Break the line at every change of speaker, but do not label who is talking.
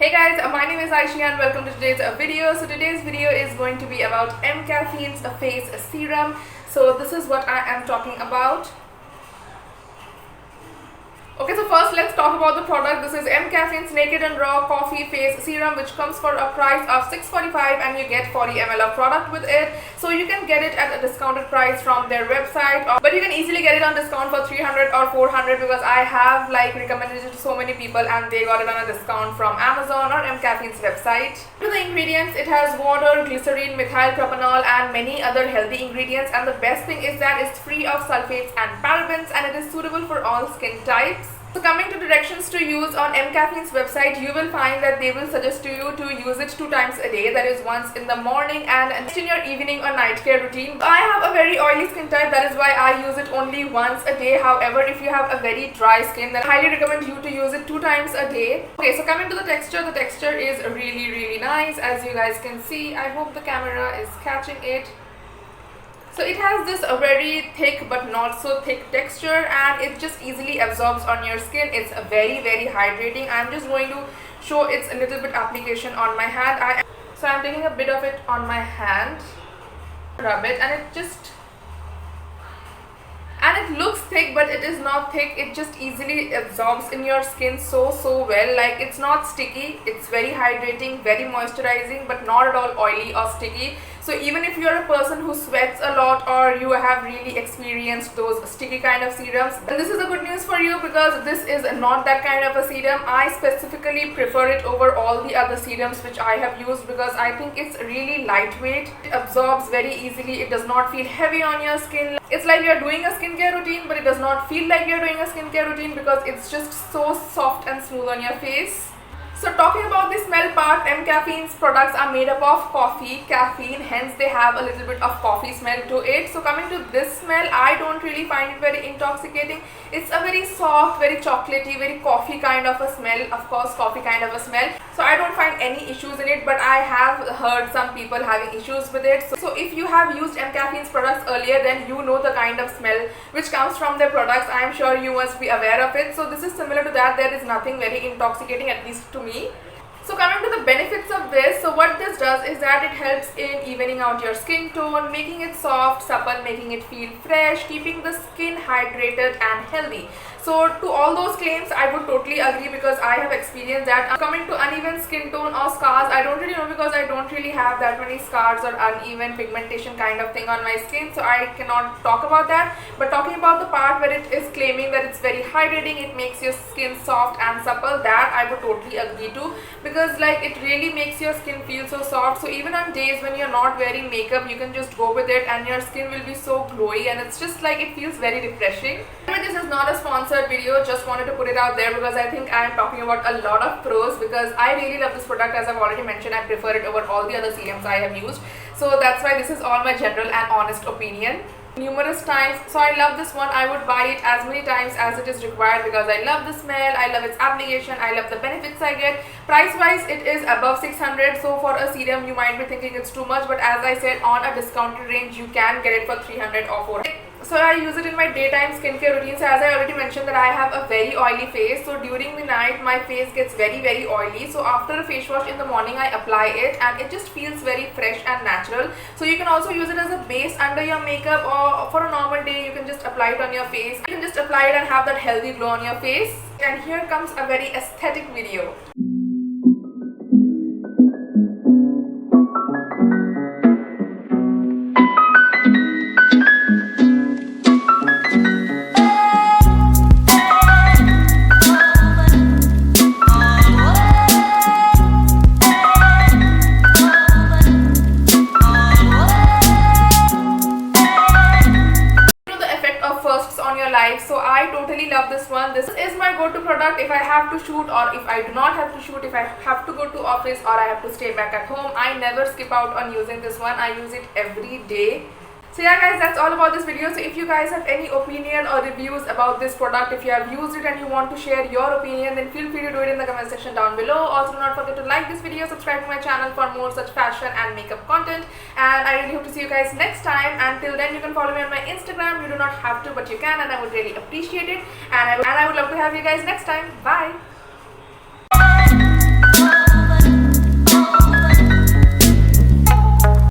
Hey guys, my name is Aishi and welcome to today's video. So today's video is going to be about M-Caffeine's face serum. So this is what I am talking about. Okay, so first let's talk about the product. This is M-Caffeine's Naked and Raw Coffee Face Serum, which comes for a price of $6.45 and you get 40 ml of product with it. So you can get it at a discounted price from their website, but you can easily get it on discount for 300 or 400 because I have recommended it to so many people and they got it on a discount from Amazon or M-Caffeine's website. To the ingredients, it has water, glycerine, methyl propanol and many other healthy ingredients, and the best thing is that it's free of sulfates and parabens and it is suitable for all skin types. So coming to directions to use on M-Caffeine's website, you will find that they will suggest to you to use it 2 times a day, that is once in the morning and in your evening or night care routine. I have a very oily skin type, that is why I use it only once a day. However, if you have a very dry skin, then I highly recommend you to use it 2 times a day. Okay, so coming to the texture is really nice, as you guys can see. I hope the camera is catching it. So it has this very thick but not so thick texture and it just easily absorbs on your skin. It's very hydrating. I'm just going to show its a little bit application on my hand. So I'm taking a bit of it on my hand, rub it, and it looks thick, but it is not thick. It just easily absorbs in your skin so well. Like, it's not sticky, it's very hydrating, very moisturizing, but not at all oily or sticky. So even if you're a person who sweats a lot or you have really experienced those sticky kind of serums, then this is a good news for you because this is not that kind of a serum. I specifically prefer it over all the other serums which I have used because I think it's really lightweight. It absorbs very easily. It does not feel heavy on your skin. It's like you're doing a skincare routine, but it does not feel like you're doing a skincare routine because it's just so soft and smooth on your face. So talking about the smell part, M-Caffeine's products are made up of coffee, caffeine, hence they have a little bit of coffee smell to it. So coming to this smell, I don't really find it very intoxicating. It's a very soft, very chocolatey, very coffee kind of a smell. Of course, coffee kind of a smell. So I don't find any issues in it, but I have heard some people having issues with it. So if you have used M-Caffeine's products earlier, then you know the kind of smell which comes from their products. I am sure you must be aware of it. So this is similar to that. There is nothing very intoxicating, at least to me. So coming to the benefits of this, so what this does is that it helps in evening out your skin tone, making it soft, supple, making it feel fresh, keeping the skin hydrated and healthy. So to all those claims, I would totally agree because I have experienced that. Coming to uneven skin tone or scars, I don't really know because I don't really have that many scars or uneven pigmentation kind of thing on my skin, so I cannot talk about that. But talking about the part where it is claiming that it's very hydrating, it makes your skin soft and supple, that I would totally agree to because it really makes your skin feel so soft. So even on days when you're not wearing makeup, you can just go with it and your skin will be so glowy and it's just it feels very refreshing. But this is not a sponsored video, just wanted to put it out there because I think I am talking about a lot of pros because I really love this product. As I've already mentioned, I prefer it over all the other serums I have used. So that's why this is all my general and honest opinion. Numerous times, so I love this one. I would buy it as many times as it is required because I love the smell, I love its application, I love the benefits I get. Price wise, it is above 600, so for a serum you might be thinking it's too much, but as I said, on a discounted range you can get it for 300 or 400. So I use it in my daytime skincare routine. So as I already mentioned that I have a very oily face, so during the night my face gets very oily. So after a face wash in the morning I apply it and it just feels very fresh and natural. So you can also use it as a base under your makeup, or for a normal day you can just apply it on your face. You can just apply it and have that healthy glow on your face. And here comes a very aesthetic video. So I totally love this one. This is my go-to product if I have to shoot or if I do not have to shoot, if I have to go to office or I have to stay back at home. I never skip out on using this one. I use it every day. So yeah guys, that's all about this video. So if you guys have any opinion or reviews about this product, if you have used it and you want to share your opinion, then feel free to do it in the comment section down below. Also do not forget to like this video, subscribe to my channel for more such fashion and makeup content, and I really hope to see you guys next time. Until then, you can follow me on my Instagram. You do not have to, but you can, and I would really appreciate it, and I would love to have you guys next time. Bye.